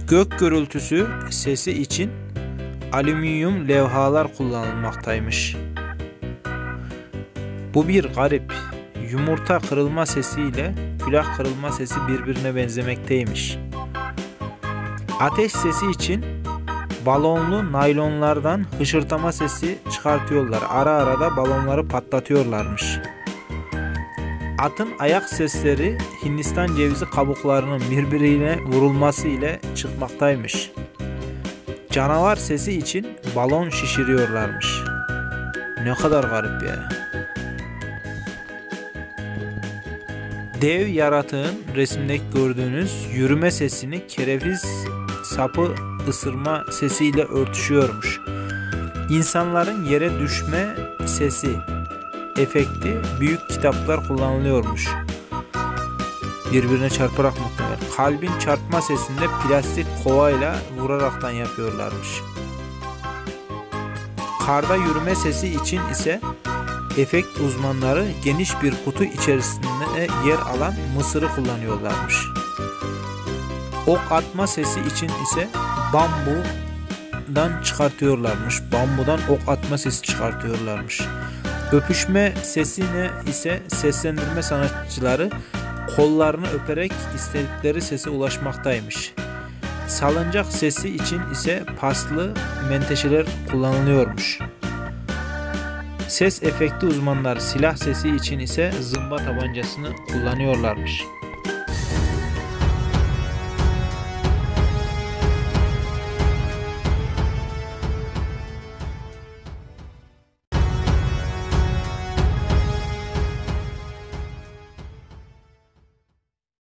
Gök gürültüsü sesi için alüminyum levhalar kullanılmaktaymış. Bu bir garip. Yumurta kırılma sesi ile külah kırılma sesi birbirine benzemekteymiş. Ateş sesi için balonlu naylonlardan hışırtama sesi çıkartıyorlar. Ara ara da balonları patlatıyorlarmış. Atın ayak sesleri Hindistan cevizi kabuklarının birbirine vurulması ile çıkmaktaymış. Canavar sesi için balon şişiriyorlarmış. Ne kadar garip ya. Dev yaratığın resimdeki gördüğünüz yürüme sesini kereviz sapı ısırma sesiyle örtüşüyormuş. İnsanların yere düşme sesi efekti büyük kitaplar kullanılıyormuş. Birbirine çarparak muhtemelen. Kalbin çarpma sesinde plastik kovayla vuraraktan yapıyorlarmış. Karda yürüme sesi için ise efekt uzmanları geniş bir kutu içerisinde yer alan mısırı kullanıyorlarmış. Ok atma sesi için ise bambudan çıkartıyorlarmış. Bambudan ok atma sesi çıkartıyorlarmış. Öpüşme sesine ise seslendirme sanatçıları kollarını öperek istedikleri sese ulaşmaktaymış. Salıncak sesi için ise paslı menteşeler kullanılıyormuş. Ses efekti uzmanları silah sesi için ise zımba tabancasını kullanıyorlarmış.